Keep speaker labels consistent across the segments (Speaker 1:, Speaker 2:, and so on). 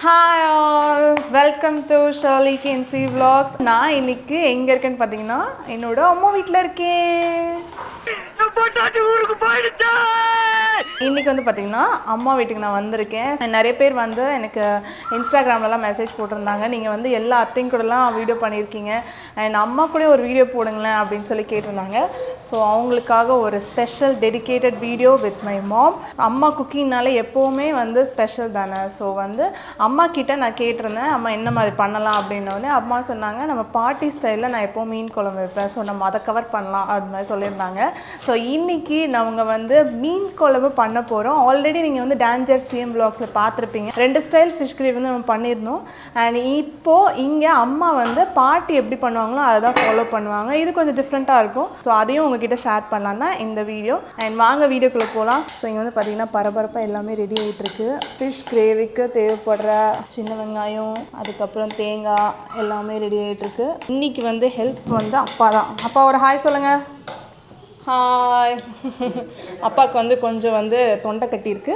Speaker 1: Hi all, welcome to Shirley Kinsey Vlogs. நான் இன்னைக்கு எங்க இருக்கேன்னு பாத்தீங்கன்னா என்னோட அம்மா வீட்ல இருக்கேன். இன்னைக்கு வந்து பார்த்தீங்கன்னா அம்மா வீட்டுக்கு நான் வந்திருக்கேன். நிறைய பேர் வந்து எனக்கு இன்ஸ்டாகிராம்லலாம் மெசேஜ் போட்டிருந்தாங்க, நீங்கள் வந்து எல்லா அத்தையும் கூடலாம் வீடியோ பண்ணியிருக்கீங்க அண்ட் அம்மா கூட ஒரு வீடியோ போடுங்களேன் அப்படின்னு சொல்லி கேட்டிருந்தாங்க. ஸோ அவங்களுக்காக ஒரு special dedicated video with my mom. அம்மா குக்கிங்னாலே எப்போவுமே வந்து ஸ்பெஷல் தானே. ஸோ வந்து அம்மா கிட்டே நான் கேட்டிருந்தேன், அம்மா என்ன மாதிரி பண்ணலாம் அப்படின்னோடனே அம்மா சொன்னாங்க, நம்ம பாட்டி ஸ்டைலில் நான் எப்போவும் மீன் குழம்பு வைப்பேன், ஸோ நம்ம அதை கவர் பண்ணலாம் அப்படின்னு மாதிரி சொல்லியிருந்தாங்க. ஸோ இன்றைக்கி நாங்கள் வந்து மீன் குழம்பு பண்ண போகிறோம். ஆல்ரெடி நீங்கள் வந்து டேஞ்சர் சிஎம் வ்ளாக்ஸை பார்த்துருப்பீங்க. 2 ஸ்டைல் ஃபிஷ் கிரேவி வந்து நம்ம பண்ணியிருந்தோம். அண்ட் இப்போது இங்கே அம்மா வந்து பாட்டி எப்படி பண்ணுவாங்களோ அதை தான் ஃபாலோ பண்ணுவாங்க. இது கொஞ்சம் டிஃப்ரெண்ட்டாக இருக்கும். ஸோ அதையும் உங்ககிட்ட ஷேர் பண்ணலாம் தான் இந்த வீடியோ. அண்ட் வாங்க வீடியோக்குள்ளே போகலாம். ஸோ இங்கே வந்து பார்த்திங்கன்னா பரபரப்பாக எல்லாமே ரெடி ஆகிட்டுருக்கு. ஃபிஷ் கிரேவிக்கு தேவைப்படுற சின்ன வெங்காயம், அதுக்கப்புறம் தேங்காய் எல்லாமே ரெடி ஆகிட்டுருக்கு. இன்றைக்கி வந்து ஹெல்ப் வந்து அப்பா தான். அப்பா ஒரு ஹாய் சொல்லுங்கள். ஹாய். அப்பாவுக்கு வந்து கொஞ்சம் வந்து தொண்டை கட்டியிருக்கு,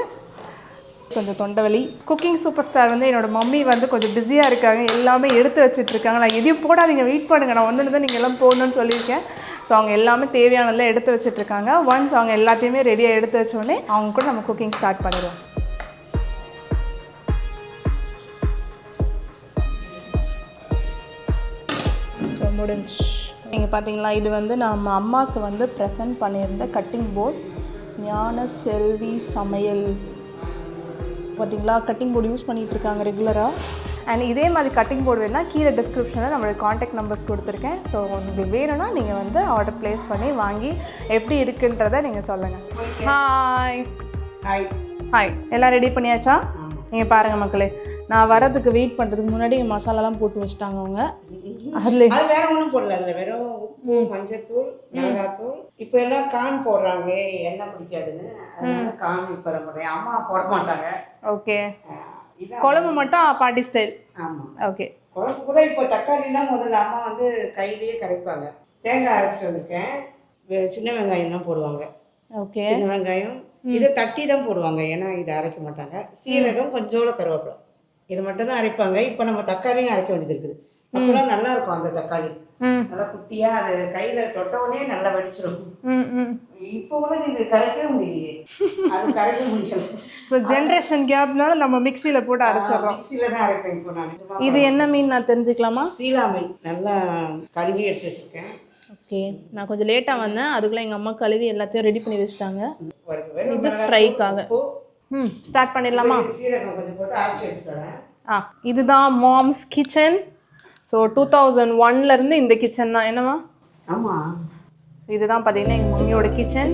Speaker 1: கொஞ்சம் தொண்டை வலி. குக்கிங் சூப்பர் ஸ்டார் வந்து என்னோடய மம்மி வந்து கொஞ்சம் பிஸியாக இருக்காங்க, எல்லாமே எடுத்து வச்சிட்ருக்காங்க. நான் எதையும் போடாதீங்க, வெயிட் பண்ணுங்கள், நான் ஒன்று தான் நீங்கள் எல்லாம் போடணும்னு சொல்லியிருக்கேன். ஸோ அவங்க எல்லாமே தேவையானதெல்லாம் எடுத்து வச்சிட்ருக்காங்க. ஒன்ஸ் அவங்க எல்லாத்தையுமே ரெடியாக எடுத்து வச்சோடனே அவங்க கூட நம்ம குக்கிங் ஸ்டார்ட் பண்ணிடுவோம். ஸோ முடிஞ்சு. நீங்கள் பார்த்தீங்களா, இது வந்து நம்ம அம்மாவுக்கு வந்து ப்ரெசென்ட் பண்ணியிருந்த கட்டிங் போர்ட், ஞான செல்வி சமையல். பார்த்தீங்களா, கட்டிங் போர்டு யூஸ் பண்ணிகிட்ருக்காங்க ரெகுலராக. அண்ட் இதே மாதிரி கட்டிங் போர்டு வேணுன்னா கீழே டிஸ்கிரிப்ஷனில் நம்மளோட காண்டாக்ட் நம்பர்ஸ் கொடுத்துருக்கேன். ஸோ உங்களுக்கு வேணும்னா நீங்கள் வந்து ஆர்டர் ப்ளேஸ் பண்ணி வாங்கி எப்படி இருக்குன்றதை நீங்கள் சொல்லுங்கள். Hi
Speaker 2: hi
Speaker 1: hi. எல்லாம் ரெடி பண்ணியாச்சா? நீங்கள் பாருங்கள் மக்களே, நான் வரதுக்கு வெயிட் பண்ணுறதுக்கு முன்னாடி மசாலாலாம் போட்டு வச்சுட்டாங்க அவங்க.
Speaker 2: அது வேற ஒன்றும் போடல, அதில் வெறும் உப்பு, மஞ்சத்தூள், மிளகாத்தூள். இப்போ எல்லாம் கான் போடுறாங்க, எண்ணெய் பிடிக்காதுன்னு, அதனால கான் இப்போ தான் போடுறேன். அம்மா போட மாட்டாங்க.
Speaker 1: ஓகே. குழம்பு மட்டும் பாட்டி ஸ்டைல்.
Speaker 2: ஆமாம்.
Speaker 1: ஓகே.
Speaker 2: குழம்பு கூட இப்போ தக்காளிலாம் முதல்ல அம்மா வந்து கையிலேயே கரைப்பாங்க. தேங்காய் அரைச்சி வந்திருக்கேன். சின்ன வெங்காயம் தான் போடுவாங்க.
Speaker 1: ஓகே.
Speaker 2: சின்ன வெங்காயம் இதை தட்டி தான் போடுவாங்க, ஏன்னா இதை அரைக்க மாட்டாங்க. சீரகம், கொஞ்சோட கருவேப்பிலை, இது மட்டும் தான் அரைப்பாங்க. இப்போ நம்ம தக்காளியும் அரைக்க வேண்டியது இருக்குது. அப்போலாம் நல்லா இருக்கும் அந்த தக்காளி, நல்லா குட்டியா, அது கையில தொட்டவுடனே நல்லா வெடிச்சிடும். இப்போ கூட இது கரைக்கவே முடியலையே, அது கரைக்க முடியல.
Speaker 1: ஸோ ஜென்ரேஷன் கேப்னால நம்ம மிக்சியில் போட்டு அரைச்சிடுறோம்.
Speaker 2: மிக்சியில தான் அரைப்பேன் இப்போ நான்.
Speaker 1: இது என்ன மீன் நான் தெரிஞ்சுக்கலாமா?
Speaker 2: சீலா மீன் நல்லா கழுவி எடுத்து வச்சிருக்கேன்.
Speaker 1: ஓகே. நான் கொஞ்சம் லேட்டாக வந்தேன், அதுக்குள்ளே எங்கள் அம்மா கழுவி எல்லாத்தையும் ரெடி பண்ணி வச்சுட்டாங்க. இது ஃப்ரைக்காக. ஸ்டார்ட் பண்ணிடலாமா?
Speaker 2: சீரகம் கொஞ்சம் போட்டு அரைச்சி எடுத்துக்கிறேன்.
Speaker 1: இதுதான் மாம்ஸ் கிச்சன். ஸோ 2001லேருந்து இந்த கிச்சன் தான். என்னவா?
Speaker 2: ஆமாம்.
Speaker 1: இதுதான் பார்த்தீங்கன்னா எங்கள் மம்மியோட கிச்சன்.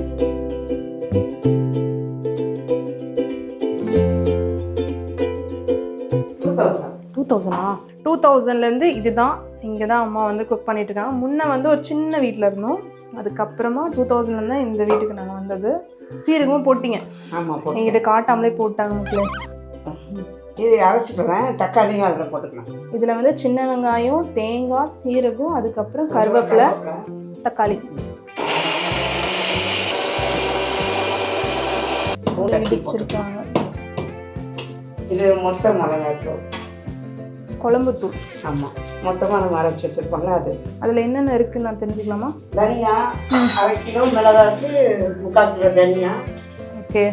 Speaker 1: 2000லேருந்து இதுதான், இங்கே தான் அம்மா வந்து குக் பண்ணிட்டு இருக்காங்க. முன்னே வந்து ஒரு சின்ன வீட்டில் இருந்தோம், அதுக்கப்புறமா 2000லேருந்து இந்த வீட்டுக்கு நாங்கள் வந்தது. சீரகமும் போட்டிங்க?
Speaker 2: ஆமாம்,
Speaker 1: எங்கிட்ட காட்டாமலே போட்டாங்க மக்களே.
Speaker 2: இது அரைச்சிட்டுறேன், தக்காளியும் அதில் போட்டுக்கலாம்.
Speaker 1: இதில் வந்து சின்ன வெங்காயம், தேங்காய், சீரகம், அதுக்கப்புறம் கருவேப்பிலை, தக்காளி இடிச்சிருக்காங்க.
Speaker 2: இது மொத்த மிளகாய்த்தூள்,
Speaker 1: குழம்புத்தூள்.
Speaker 2: ஆமாம், மொத்தமாக நம்ம அரைச்சி வச்சுருப்போம்ல அது.
Speaker 1: அதில் என்னென்ன இருக்குன்னு நான் தெரிஞ்சுக்கலாமா?
Speaker 2: தனியா 1/2 கிலோ மிளகாய்க்கு 3/4 கிலோ தனியா.
Speaker 1: ஓகே.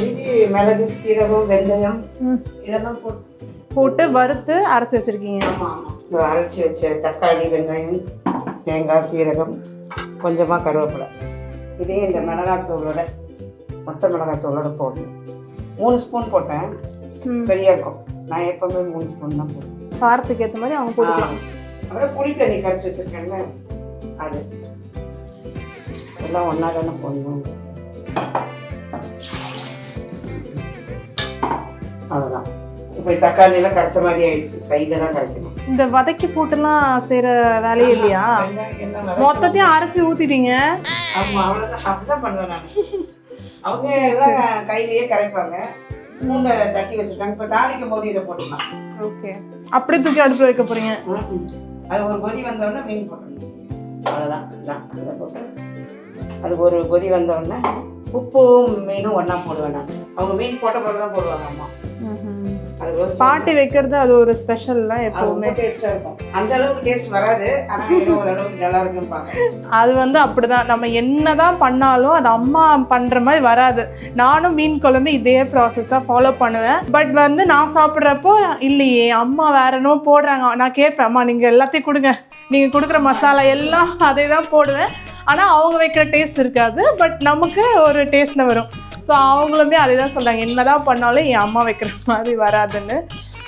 Speaker 2: இது மிளகு, சீரகம், வெந்தயம் இதெல்லாம்
Speaker 1: போட்டு வறுத்து அரைச்சி வச்சுருக்கீங்க.
Speaker 2: ஆமாம் ஆமாம். அரைச்சி வச்ச தக்காளி, வெங்காயம், தேங்காய், சீரகம், கொஞ்சமாக கருவேப்பிலை. இதையும் இந்த மிளகாத்தூளோட, மொத்த மிளகாத்தூளோட போடணும். 3 ஸ்பூன் போட்டேன், சரியாக இருக்கும். நான் எப்போவுமே 3 ஸ்பூன் தான் போடுவேன்.
Speaker 1: காரத்துக்கு ஏற்ற மாதிரி அவங்க போட்டுக்கலாம்.
Speaker 2: அப்புறம் புளி தண்ணி கரைச்சி வச்சுருக்கேன்ல, அது எல்லாம் ஒன்றா தானே போடணும். அவ்வளோதான். இப்போ தக்காளியெல்லாம் கரைச்ச மாதிரி ஆயிடுச்சு, கையில் தான் கரைக்கணும்.
Speaker 1: இந்த வதக்கி போட்டுலாம் செய்கிற வேலையே இல்லையா? மொத்தத்தையும் அரைச்சி ஊற்றிட்டீங்க?
Speaker 2: ஆமாம், அவ்வளோதான். அப்படிதான் பண்ணுவேன் நான். அவங்க எல்லாம் கையிலேயே கரைப்பாங்க. பூண்டை தட்டி வச்சுருக்காங்க. இப்போ தாளிக்கும் போது இதை போட்டுக்கலாம்.
Speaker 1: ஓகே. அப்படியே தூக்கி அடுப்பில் வைக்க போகிறீங்க?
Speaker 2: அது ஒரு கொதி வந்தோடனே மீன் போட்டுடணும். அவ்வளோதான். அதை போட்டு அது ஒரு கொதி வந்தோடனே உப்பும் மீனும் ஒன்றா போடுவேன் நான். அவங்க மீன் போட்ட பிறகு தான் போடுவாங்க அம்மா. அது ரோஸ்
Speaker 1: பாட்டி வைக்கிறது அது ஒரு ஸ்பெஷல்ல எப்பவுமே
Speaker 2: டேஸ்டா இருக்கும். அந்த அளவுக்கு டேஸ்ட் வராது, ஆனா ஏதோ ஒரு அளவுக்கு நல்லா இருக்குன்னு பாக்க.
Speaker 1: அது வந்து அப்படிதான், நம்ம என்னதான் பண்ணாலும் அது அம்மா பண்ற மாதிரி வராது. நானும் மீன் குழம்பு இதே ப்ராசஸ் தான் ஃபாலோ பண்ணுவேன். பட் வந்து நான் சாப்பிட்றப்போ இல்லையே அம்மா வேற என்னோ போடுறாங்க, நான் கேட்பேன் அம்மா நீங்கள் எல்லாத்தையும் கொடுங்க, நீங்கள் கொடுக்குற மசாலா எல்லாம் அதே தான் போடுவேன். ஆனால் அவங்க வைக்கிற டேஸ்ட் இருக்காது, பட் நமக்கு ஒரு டேஸ்ட்டில் வரும். ஸோ அவங்களுமே அதே தான் சொல்கிறாங்க, என்ன தான் பண்ணாலும் என் அம்மா வைக்கிற மாதிரி வராதுன்னு.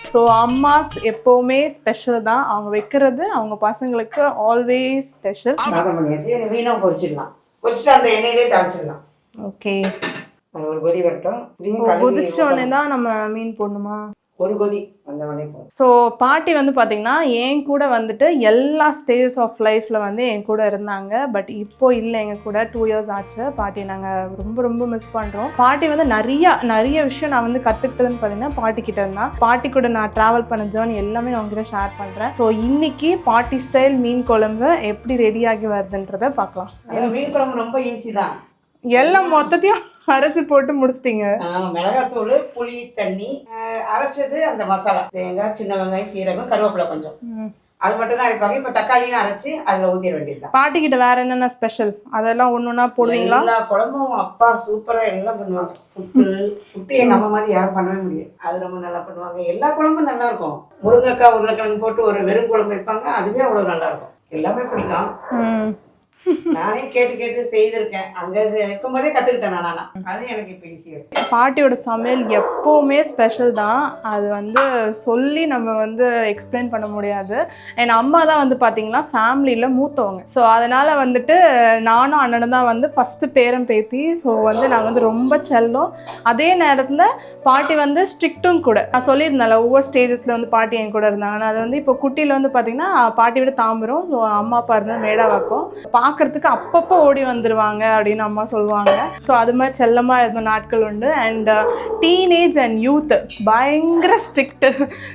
Speaker 1: ஸோ அம்மாஸ் எப்போவுமே ஸ்பெஷல் தான், அவங்க வைக்கிறது அவங்க பசங்களுக்கு ஆல்வேஸ் ஸ்பெஷல்.
Speaker 2: சாதம் பண்ணியாச்சு, மீனும் பொரிச்சிடலாம். பொரிச்சிட்டு அந்த எண்ணெயிலே தாளிச்சிடலாம்.
Speaker 1: ஓகே,
Speaker 2: ஒரு கொதி வரட்டும்.
Speaker 1: கொதிச்ச உடனே தான் நம்ம மீன் போடணுமா?
Speaker 2: ஒரு கொதி அந்த உடனே போடும்.
Speaker 1: ஸோ பாட்டி வந்து பார்த்திங்கன்னா என் கூட வந்துட்டு எல்லா ஸ்டேஜஸ் ஆஃப் லைஃப்பில் வந்து என் கூட இருந்தாங்க. பட் இப்போது இல்லை, எங்கள் கூட 2 years ஆச்சு. பாட்டி நாங்கள் ரொம்ப ரொம்ப மிஸ் பண்ணுறோம். பாட்டி வந்து நிறைய விஷயம் நான் வந்து கற்றுக்கிட்டதுன்னு பார்த்தீங்கன்னா பாட்டிக்கிட்ட இருந்தால். பாட்டி கூட நான் ட்ராவல் பண்ண ஜேர்னி எல்லாமே நான் உங்ககிட்ட ஷேர் பண்ணுறேன். ஸோ இன்றைக்கி பாட்டி ஸ்டைல் மீன் குழம்பு எப்படி ரெடியாகி வருதுன்றதை பார்க்கலாம்.
Speaker 2: மீன் குழம்பு ரொம்ப ஈஸி தான்.
Speaker 1: எல்லாம் மொத்தத்தையும் அரைச்சி போட்டு முடிச்சிட்டிங்க.
Speaker 2: மிளகாத்தூள், புளி, தண்ணி, அரைச்சது அந்த மசாலா, தேங்காய், சின்ன வெங்காயம், சீரகம், கருவேப்பிலை கொஞ்சம், அது மட்டும் தான் அரைப்பாங்க. இப்போ தக்காளியும் அரைச்சி அதில் ஊதிட வேண்டியதுதான்.
Speaker 1: பாட்டிக்கிட்ட வேற என்னென்ன ஸ்பெஷல் அதெல்லாம் ஒன்றுனா போடுவீங்களா?
Speaker 2: எல்லா குழம்பும் அப்பா சூப்பராக எல்லாம் பண்ணுவாங்க. புட்டு எங்கள் அம்மா மாதிரி யாரும் பண்ணவே முடியாது, அது ரொம்ப நல்லா பண்ணுவாங்க. எல்லா குழம்பும் நல்லா இருக்கும். முருங்கைக்காய், உருளைக்கிழங்கு போட்டு ஒரு வெறும் குழம்பு வைப்பாங்க, அதுவே அவ்வளோ நல்லா இருக்கும். எல்லாமே பிடிக்கும். நானே கேட்டு செய்திருக்கேன். அங்க இருக்கும்போதே கத்துக்கிட்டேன் நான். அது எனக்கு இப்போ ஈஸியா இருக்கு.
Speaker 1: பாட்டியோட சமையல் எப்போவுமே ஸ்பெஷல் தான். அது வந்து சொல்லி நம்ம வந்து எக்ஸ்பிளைன் பண்ண முடியாது. என் அம்மா தான் வந்து பார்த்தீங்கன்னா ஃபேமிலியில் மூத்தவங்க. ஸோ அதனால் வந்துட்டு நானும் அண்ணனும் தான் வந்து ஃபஸ்ட்டு பேரன் பேத்தி. ஸோ வந்து நாங்கள் வந்து ரொம்ப செல்லம். அதே நேரத்தில் பாட்டி வந்து ஸ்ட்ரிக்ட்டும் கூட. நான் சொல்லியிருந்தேன்ல ஒவ்வொரு ஸ்டேஜஸில் வந்து பாட்டி என் கூட இருந்தாங்கன்னு. அது வந்து இப்போ குட்டியில் வந்து பார்த்திங்கன்னா பாட்டி விட தாம்பரம். ஸோ அம்மா அப்பா இருந்தால் மேடாவாக்கும். பார்க்குறதுக்கு அப்பப்போ ஓடி வந்துடுவாங்க அப்படின்னு அம்மா சொல்லுவாங்க. ஸோ அது மாதிரி செல்லமாக இருந்த நாட்கள் உண்டு. அண்ட் டீனேஜ் அண்ட் யூத் பயங்கர ஸ்ட்ரிக்ட்டு.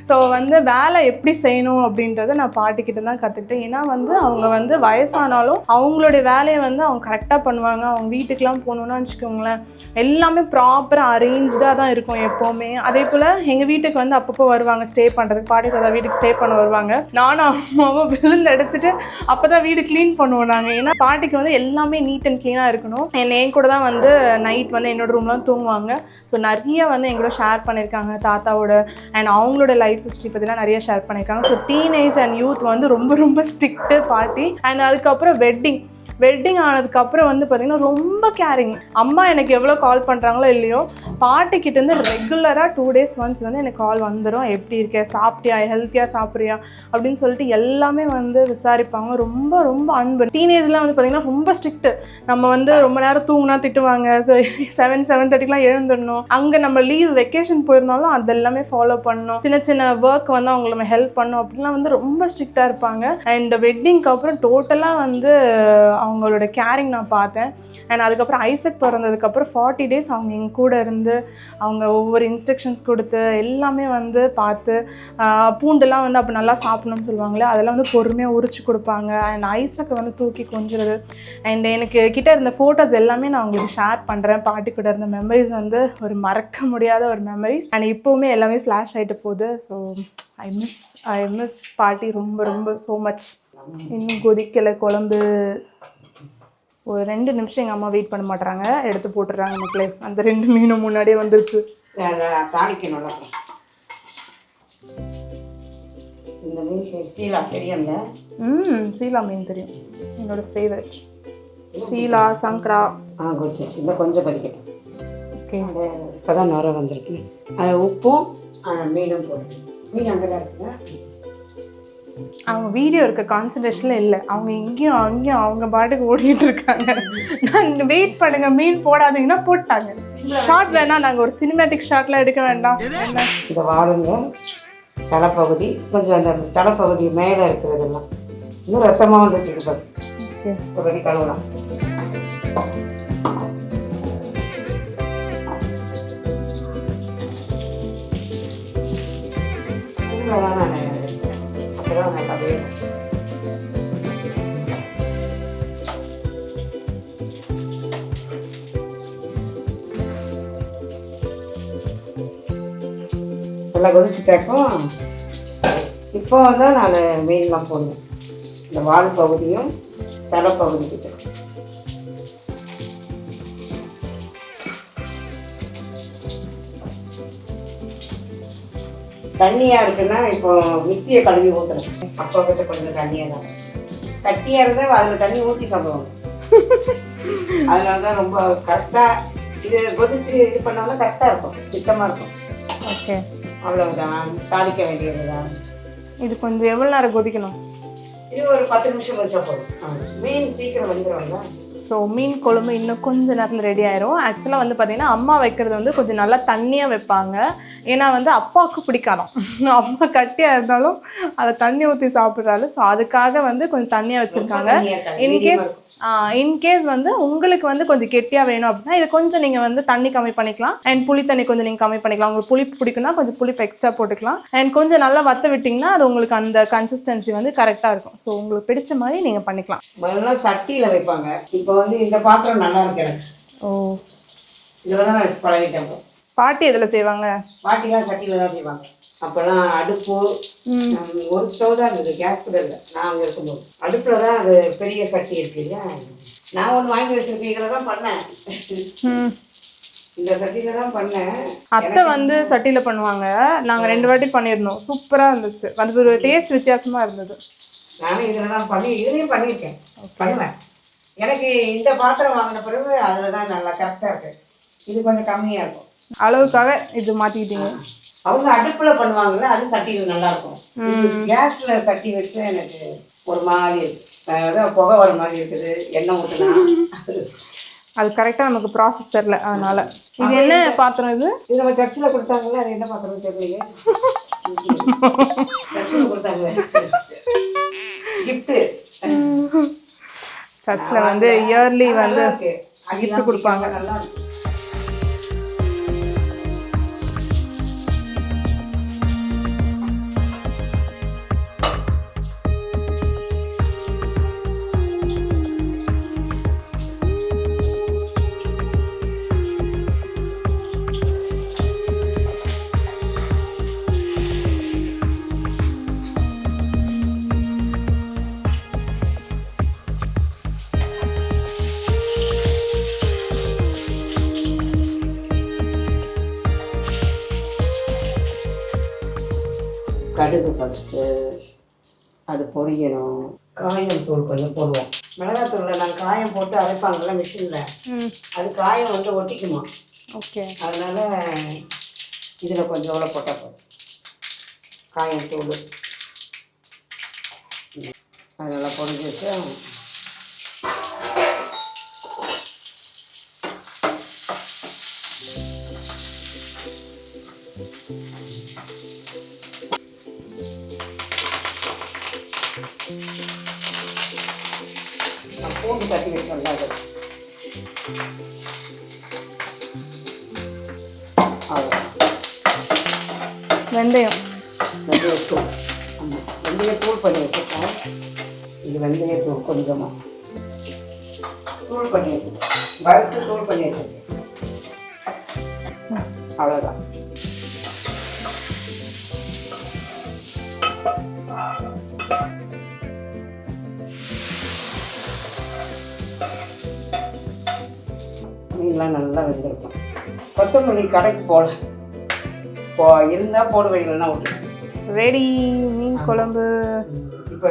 Speaker 1: ஸோ வந்து வேலை எப்படி செய்யணும் அப்படின்றத நான் பாட்டிக்கிட்ட தான் கற்றுக்கிட்டேன். ஏன்னா வந்து அவங்க வந்து வயசானாலும் அவங்களுடைய வேலையை வந்து அவங்க கரெக்டாக பண்ணுவாங்க. அவங்க வீட்டுக்கெலாம் போகணுன்னா வச்சுக்கோங்களேன், எல்லாமே ப்ராப்பராக அரேஞ்சாக தான் இருக்கும் எப்போவுமே. அதே போல் எங்கள் வீட்டுக்கு வந்து அப்பப்போ வருவாங்க ஸ்டே பண்ணுறதுக்கு. பாட்டி தாத்தா வீட்டுக்கு ஸ்டே பண்ண வருவாங்க. நானும் அம்மாவும் விழுந்து அடிச்சுட்டு அப்போ தான் வீடு க்ளீன் பண்ணுவோம் நாங்கள். ஏன்னா பாட்டிக்கு வந்து எல்லாமே நீட் அண்ட் க்ளீனாக இருக்கணும். என் கூட தான் வந்து நைட் வந்து என்னோட ரூம்லாம் தூங்குவாங்க. ஸோ நிறைய வந்து எங்களோட ஷேர் பண்ணியிருக்காங்க தாத்தாவோட. அண்ட் அவங்களோட லைஃப் ஹிஸ்ட்ரி பற்றிலாம் நிறைய ஷேர் பண்ணியிருக்காங்க. ஸோ டீனேஜ் அண்ட் யூத் வந்து ரொம்ப ரொம்ப ஸ்ட்ரிக்ட்டு பாட்டி. அண்ட் அதுக்கப்புறம் வெட்டிங் ஆனதுக்கப்புறம் வந்து பார்த்திங்கன்னா ரொம்ப கேரிங். அம்மா எனக்கு எவ்வளோ கால் பண்ணுறாங்களோ இல்லையோ, பாட்டிக்கிட்டேருந்து ரெகுலராக 2 days once வந்து எனக்கு கால் வந்துடும். எப்படி இருக்கே, சாப்பிட்டியா, ஹெல்த்தியாக சாப்பிட்றியா அப்படின்னு சொல்லிட்டு எல்லாமே வந்து விசாரிப்பாங்க. ரொம்ப ரொம்ப அன்பு. டீனேஜ்லாம் வந்து பார்த்திங்கன்னா ரொம்ப ஸ்ட்ரிக்ட்டு. நம்ம வந்து ரொம்ப நேரம் தூங்கினா திட்டுவாங்க. ஸோ 7:30க்குலாம் எழுந்துடணும். அங்கே நம்ம லீவ் வெக்கேஷன் போயிருந்தாலும் அது எல்லாமே ஃபாலோ பண்ணணும். சின்ன சின்ன ஒர்க் வந்து அவங்களை நம்ம ஹெல்ப் பண்ணணும் அப்படின்லாம் வந்து ரொம்ப ஸ்ட்ரிக்டாக இருப்பாங்க. அண்ட் வெட்டிங்க்கு அப்புறம் டோட்டலாக வந்து அவங்களோட கேரிங் நான் பார்த்தேன். அண்ட் அதுக்கப்புறம் ஐசக் பிறந்ததுக்கப்புறம் 40 days அவங்க எங்கள் கூட இருந்து அவங்க ஒவ்வொரு இன்ஸ்ட்ரக்ஷன்ஸ் கொடுத்து எல்லாமே வந்து பார்த்து, பூண்டெல்லாம் வந்து அப்போ நல்லா சாப்பிடணும்னு சொல்லுவாங்களே, அதெல்லாம் வந்து பொறுமையாக உரிச்சு கொடுப்பாங்க. அண்ட் ஐசக்கை வந்து தூக்கி கொஞ்சிறது. அண்ட் எனக்கு கிட்ட இருந்த ஃபோட்டோஸ் எல்லாமே நான் உங்களுக்கு ஷேர் பண்ணுறேன். பாட்டி கூட இருந்த மெமரிஸ் வந்து ஒரு மறக்க முடியாத ஒரு மெமரிஸ். அண்ட் இப்போவுமே எல்லாமே ஃப்ளாஷ் ஆகிட்டு போகுது. ஸோ ஐ மிஸ் பாட்டி ரொம்ப ரொம்ப ஸோ மச். இன்னும் கொதிக்கலை குழம்பு. ஒரு 2 நிமிஷம் எங்கள் அம்மா வெயிட் பண்ண மாட்டாங்க, எடுத்து போட்டுடுறாங்க மக்களே. அந்த 2 மீனும் முன்னாடியே வந்துருச்சு.
Speaker 2: தாளிக்கணும். இந்த மீன் பேர் சீலா, தெரியும்ல?
Speaker 1: சீலா மீன் தெரியும், என்னோட ஃபேவரட். சீலா, சங்கரா.
Speaker 2: கொஞ்சம் கொதிக்கட்டும்.
Speaker 1: ஓகே,
Speaker 2: இப்போ தான் நுர வந்திருக்கு. அது உப்பும் மீனும் போட்டு. மீன் அங்கே தான் இருக்குங்க.
Speaker 1: அவங்க வீடியோ இருக்க கான்சன்ட்ரேஷனில் இல்லை, அவங்க இங்கேயும் அங்கேயும் அவங்க பாட்டுக்கு ஓடிட்டு இருக்காங்க. நான் வெயிட் பண்ணுங்க, மீன் போடாதீங்கன்னா போட்டாங்க. ஷார்ட் வேணா, நாங்கள் ஒரு சினிமேட்டிக் ஷார்ட்லாம் எடுக்க வேண்டாம்.
Speaker 2: இந்த வாருங்க தலைப்பகுதி, கொஞ்சம் அந்த தலைப்பகுதி மேலே இருக்கிறதெல்லாம் இன்னும் ரத்தமாக வந்துட்டு இருப்பாரு. ஒரு அடி கழுவலாம். நல்லா கொதிச்சுட்டாக்கும் இப்போ தான் நான் மீன்லாம் போடுவேன். இந்த வால் பகுதியும் தலை பகுதிக்கிட்ட தண்ணியாக இருக்குன்னா இப்போ மிக்சியை கழுவி ஊற்றுறேன். அப்போ கிட்ட கொஞ்சம் தண்ணியாக தான், கட்டியாக இருந்தால் அதில் தண்ணி ஊற்றி சாப்பிடுவாங்க. அதனால தான் ரொம்ப கரெக்டாக இது கொதிச்சு இது பண்ணாலும் கரெக்டாக இருக்கும், சுத்தமாக இருக்கும்.
Speaker 1: ஓகே,
Speaker 2: அவ்வளவுதான். தாளிக்க வேண்டியது தான்.
Speaker 1: இது கொஞ்சம் எவ்வளோ நேரம் கொதிக்கணும்?
Speaker 2: இது ஒரு 10 நிமிஷம் வச்சா போதும். மீன் சீக்கிரம் வந்துடும்ல.
Speaker 1: ஸோ மீன் குழம்பு இன்னும் கொஞ்சம் நேரத்தில் ரெடி ஆயிரும். ஆக்சுவலாக வந்து பார்த்தீங்கன்னா அம்மா வைக்கிறது வந்து கொஞ்சம் நல்லா தண்ணியாக வைப்பாங்க. ஏன்னா வந்து அப்பாவுக்கு பிடிக்காதான், அம்மா கட்டியாக இருந்தாலும் அதை தண்ணி ஊற்றி சாப்பிட்றாரு. ஸோ அதுக்காக வந்து கொஞ்சம் தண்ணியாக வச்சுருக்காங்க. இன்கேஸ் வந்து உங்களுக்கு வந்து கொஞ்சம் கெட்டியாக வேணும் அப்படின்னா இது கொஞ்சம் நீங்கள் வந்து தண்ணி கம்மி பண்ணிக்கலாம். அண்ட் புளி தண்ணி கொஞ்சம் நீங்கள் கம்மி பண்ணிக்கலாம். உங்களுக்கு புளிப்பு பிடிக்குன்னா கொஞ்சம் புளிப்பு எக்ஸ்ட்ரா போட்டுக்கலாம். அண்ட் கொஞ்சம் நல்லா வற்ற விட்டிங்கன்னா அது உங்களுக்கு அந்த கன்சிஸ்டன்சி வந்து கரெக்டாக இருக்கும். ஸோ உங்களுக்கு பிடிச்ச மாதிரி நீங்கள் பண்ணிக்கலாம்.
Speaker 2: முதல்ல சட்டியில் வைப்பாங்க. இப்போ வந்து இந்த பாத்திரம் நல்லா இருக்கு எனக்கு.
Speaker 1: ஓ,
Speaker 2: இதில் தான் வச்சு பழகிட்டேன்.
Speaker 1: பாட்டி எதில் செய்வாங்க?
Speaker 2: பாட்டிலாம் சட்டியில் தான் செய்வாங்க. அப்போல்லாம் அடுப்பு ஒரு ஸ்டவ் தான் இருந்தது, கேஸ் கூட இல்லை. நான் அங்கே இருக்கும்போது அடுப்பில் தான் அது பெரிய சட்டி இருக்குல்ல. நான் ஒன்று வாங்கி வச்சுருக்கேன், இதில் தான் பண்ணேன். இந்த சட்டியில் தான் பண்ணேன்.
Speaker 1: அத்தை வந்து சட்டியில் பண்ணுவாங்க. நாங்கள் 2 வாட்டி பண்ணியிருந்தோம், சூப்பராக இருந்துச்சு. அது ஒரு டேஸ்ட் வித்தியாசமாக இருந்தது.
Speaker 2: நானும் இதில் தான் இதுலேயும் பண்ணியிருக்கேன், பண்ணுவேன். எனக்கு இந்த பாத்திரம் வாங்கின பிறகு அதில் தான் நல்லா கரெக்டாக இருக்கு. இது கொஞ்சம் கம்மியாக இருக்கும்.
Speaker 1: அளவுக்காக இது மாற்றிக்கிட்டீங்க.
Speaker 2: அவங்க அடுப்பில் பண்ணுவாங்கல்ல, அது சட்டியில் நல்லாயிருக்கும். கேஸில் சட்டி வச்சு எனக்கு ஒரு மாதிரி இருக்குது, புகை வர மாதிரி இருக்குது. எண்ணெய் ஊற்றினா
Speaker 1: அது கரெக்டாக நமக்கு ப்ராசஸ் தெரில, அதனால். இது என்ன பாத்திரம்? இது
Speaker 2: நம்ம சர்ச்சில் கொடுத்தாங்கல்ல, அது என்ன பாத்திரம் தெரியலையே. சர்ச்சில் கொடுத்தாங்க கிஃப்ட்டு.
Speaker 1: சர்ச்சில் வந்து இயர்லி வந்து கிஃப்ட் கொடுப்பாங்க.
Speaker 2: நல்லா இருக்கு. கடுகு ஃபஸ்ட்டு அது பொரியணும். காயம் தூள் கொஞ்சம் போடுவோம். மிளகாத்தூளில் நாங்கள் காயம் போட்டு அரைப்பாங்கள்ல மிஷினில், அது காயம் வந்து ஒட்டிக்குமா.
Speaker 1: ஓகே,
Speaker 2: அதனால் இதில் கொஞ்சம் எவ்வளோ போட்டால் போதும். காயம் தூள் அதெல்லாம் பொரிஞ்சு வச்சு பூண்டு தட்டி வச்சோம்ல அது
Speaker 1: வெந்தயம்
Speaker 2: வெந்தயத்தூள். ஆமாம், வெந்தயத்தூள் பண்ணி வச்சுருக்கோம். இது வெந்தயத்தூள் கொஞ்சமாக தூள் பண்ணி வச்சுருக்கோம், வறுத்து தூள் பண்ணி வச்சுருக்கேன். அவ்வளோதான். மீன்லாம் நல்லா வெந்திருக்கும். கொத்தமல்லி கடைக்கு இருந்தால் போடுவேன், இல்லைன்னா விட்டு.
Speaker 1: ரெடி மீன் குழம்பு.
Speaker 2: இப்போ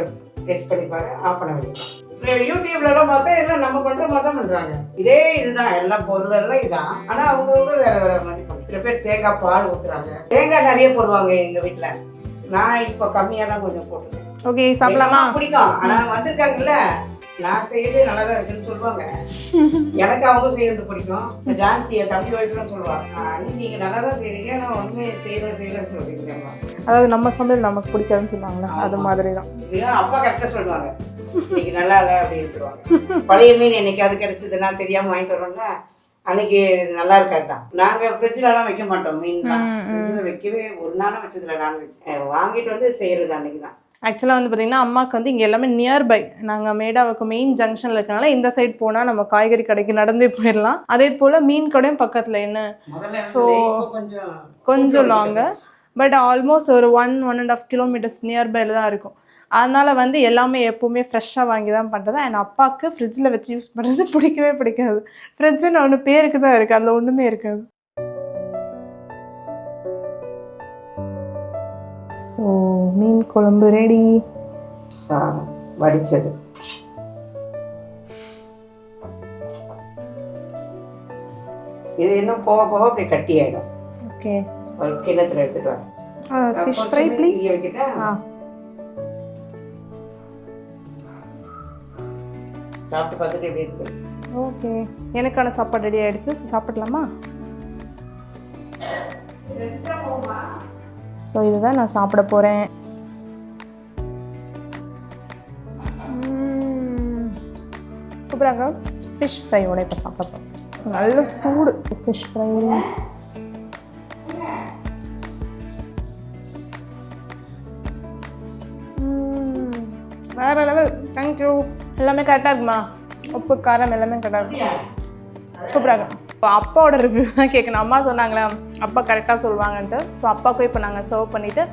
Speaker 2: டேஸ்ட் பண்ணி பாரு, ஆஃப் பண்ண வேண்டியது. யூடியூப்லலாம் பார்த்தா எல்லாம் நம்ம பண்ணுற மாதிரி தான் பண்ணுறாங்க. இதே இதுதான், எல்லாம் பொருள் எல்லாம் இதான். ஆனால் அவங்கவுங்க வேற வேற மாதிரி பண்ணுறாங்க. சில பேர் தேங்காய் பால் ஊற்றுறாங்க, தேங்காய் நிறைய போடுவாங்க. எங்கள் வீட்டில் நான் இப்போ கம்மியாக தான் கொஞ்சம் போட்டுருக்கேன்.
Speaker 1: ஓகே, சாப்பிடலாமா?
Speaker 2: பிடிக்கும். ஆனால் வந்திருக்காங்கல்ல, நான் செய்யறது நல்லா தான் இருக்குன்னு சொல்லுவாங்க. எனக்கு அவங்க செய்யறது பிடிக்கும். ஜான்சி என் தம்பி ஒய்ஃப்லாம் சொல்லுவாங்க, நீங்க நல்லா தான் செய்றீங்க, நான் உண்மையை செய்யறேன்னு சொல்றீங்க.
Speaker 1: அதாவது நம்ம சமையல் நமக்கு பிடிக்காதுன்னு சொல்லுவாங்களே, அது மாதிரி தான்.
Speaker 2: அப்பா கரெக்டாக சொல்லுவாங்க, இன்னைக்கு நல்லா இல்லை அப்படின்னு சொல்லுவாங்க. பழைய மீன் என்னைக்காவது கிடைச்சதுன்னா தெரியாம வாங்கிட்டு வரோம்ல, அன்னைக்கு நல்லா இருக்காது தான். நாங்கள் ஃப்ரிட்ஜிலலாம் வைக்க மாட்டோம் மீன்லாம். ஃப்ரிட்ஜில் வைக்கவே ஒரு நாளும் வச்சதில்லை. நான்வெஜ் வாங்கிட்டு வந்து செய்யறது அன்னைக்கு தான்.
Speaker 1: ஆக்சுவலாக வந்து பார்த்திங்கன்னா அம்மாவுக்கு வந்து இங்கே எல்லாமே நியர்பை. நாங்கள் மேடாவுக்கு மெயின் ஜங்ஷனில் இருக்கனால இந்த சைட் போனால் நம்ம காய்கறி கடைக்கு நடந்தே போயிடலாம். அதே போல் மீன் கடையும் பக்கத்தில் என்ன. ஸோ கொஞ்சம் லாங்க. பட் ஆல்மோஸ்ட் ஒரு 1.5 கிலோமீட்டர்ஸ் நியர்பையில் தான் இருக்கும். அதனால் வந்து எல்லாமே எப்போவுமே ஃப்ரெஷ்ஷாக வாங்கி தான் பண்ணுறது. என் அப்பாவுக்கு ஃப்ரிட்ஜில் வச்சு யூஸ் பண்ணுறது பிடிக்கவே பிடிக்காது. ஃப்ரிட்ஜுன்னு ஒன்று பேருக்கு தான் இருக்குது, அதில் ஒன்றுமே இருக்காது. ஸோ மீன் குழம்பு ரெடி.
Speaker 2: சாதம் வடிச்சது. இது இன்னும் போக போக அப்படி கட்டி ஆகிடும்.
Speaker 1: ஓகே,
Speaker 2: ஒரு கிண்ணத்தில் எடுத்துட்டு வாங்க.
Speaker 1: Fish fry please.
Speaker 2: சாப்பிட்டு பார்த்துட்டு எப்படி இருந்துச்சு?
Speaker 1: ஓகே, எனக்கான சாப்பாடு ரெடி ஆகிடுச்சு. ஸோ சாப்பிடலாமா? ஸோ இதுதான் நான் சாப்பிட போகிறேன். சூப்பராக ஃபிஷ் ஃப்ரையோட இப்போ சாப்பிட போகிறேன். நல்ல சூடு ஃபிஷ் ஃப்ரை. வேறு லெவல். தேங்க்யூ. எல்லாமே கரெக்டாக இருக்குமா? உப்பு காரம் எல்லாமே கரெக்டாக இருக்கும். சூப்பராக. இப்போ அப்பாவோட ரிவ்யூ தான் கேட்கணும். அம்மா சொன்னாங்களே அப்பா கரெக்டாக சொல்லுவாங்கன்ட்டு. ஸோ அப்பாவுக்கும் இப்போ நாங்கள் சர்வ் பண்ணிவிட்டு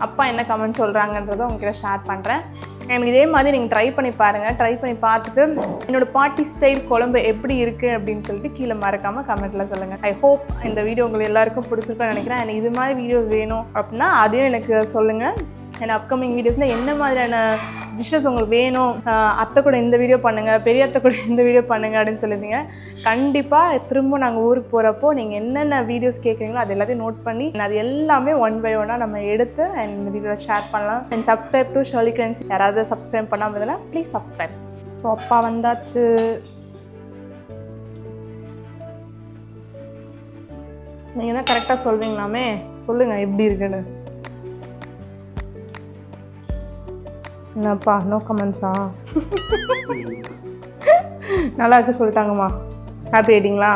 Speaker 1: அப்பா என்ன கமெண்ட் சொல்கிறாங்கன்றதை உங்ககிட்ட ஷேர் பண்ணுறேன். எனக்கு இதே மாதிரி நீங்கள் ட்ரை பண்ணி பாருங்கள். ட்ரை பண்ணி பார்த்துட்டு என்னோடய பாட்டி ஸ்டைல் குழம்பு எப்படி இருக்குது அப்படின்னு சொல்லிட்டு கீழே மறக்காமல் கமெண்ட்டில் சொல்லுங்கள். ஐ ஹோப் இந்த வீடியோ உங்களுக்கு எல்லாருக்கும் பிடிச்சிருக்குன்னு நினைக்கிறேன். எனக்கு இது மாதிரி வீடியோஸ் வேணும் அப்படின்னா அதையும் எனக்கு சொல்லுங்கள். ஏன்னா அப்கமிங் வீடியோஸில் என்ன மாதிரியான டிஷ்ஷஸ் உங்களுக்கு வேணும், அத்தை கூட இந்த வீடியோ பண்ணுங்கள், பெரிய அத்தை கூட இந்த வீடியோ பண்ணுங்கள் அப்படின்னு சொல்லியிருந்தீங்க. கண்டிப்பாக திரும்ப நாங்கள் ஊருக்கு போகிறப்போ நீங்கள் என்னென்ன வீடியோஸ் கேட்குறீங்களோ அது எல்லாத்தையும் நோட் பண்ணி அது எல்லாமே 1 by 1 நம்ம எடுத்து இந்த வீடியோவில் ஷேர் பண்ணலாம். And subscribe to Shirley Grancy. யாராவது சப்ஸ்கிரைப் பண்ணாமல் இருந்தால் ப்ளீஸ் சப்ஸ்கிரைப். ஸோ அப்பா வந்தாச்சு. நீங்கள் தான் கரெக்டாக சொல்வீங்களாமே, சொல்லுங்கள் எப்படி இருக்குன்னு. என்னப்பா நோ கமெண்ட்ஸா? நல்லா இருக்கு சொல்லிட்டாங்கம்மா. ஹாப்பி ஆயிட்டீங்களா?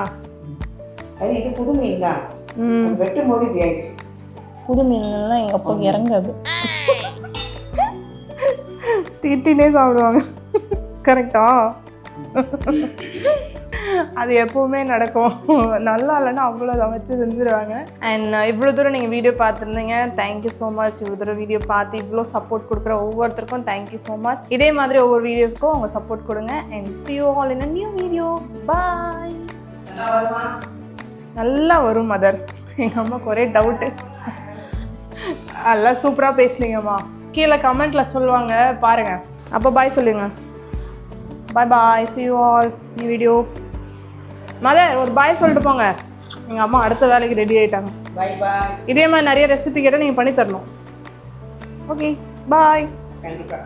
Speaker 2: இது புது மீன் தான். வெட்டும் போது இப்படி ஆயிடுச்சு.
Speaker 1: புது மீன்லாம் எங்கள் அப்பாவுக்கு இறங்காது. திட்டினே சாப்பிடுவாங்க. கரெக்டா? அது எப்போவுமே நடக்கும். நல்லா இல்லைன்னா அவ்வளோ சமைச்சு செஞ்சுருவாங்க. அண்ட் இவ்வளோ தூரம் நீங்கள் வீடியோ பார்த்துருந்தீங்க, தேங்க்யூ ஸோ மச். இவ்வளோ தூரம் வீடியோ பார்த்து இவ்வளோ சப்போர்ட் கொடுக்குற ஒவ்வொருத்தருக்கும் தேங்க்யூ ஸோ மச். இதே மாதிரி ஒவ்வொரு வீடியோஸ்க்கும் உங்கள் சப்போர்ட் கொடுங்க. And see you all in a new video. Bye. நல்லா வரும் மதர். எங்கள் அம்மாவுக்கு ஒரே டவுட்டு. நல்லா சூப்பராக பேசுனீங்கம்மா. கீழே கமெண்ட்டில் சொல்லுவாங்க பாருங்கள். அப்போ பாய் சொல்லுங்க. பாய் பாய். see you all in video. Mother ஒரு பாய் சொல்லிட்டு போங்க. எங்கள் அம்மா அடுத்த வேலைக்கு ரெடி ஆகிட்டாங்க.
Speaker 2: பாய் பாய்.
Speaker 1: இதே மாதிரி நிறைய ரெசிபி கேட்டால் நீங்கள் பண்ணி தரணும். Okay bye.
Speaker 2: கண்டிப்பாக.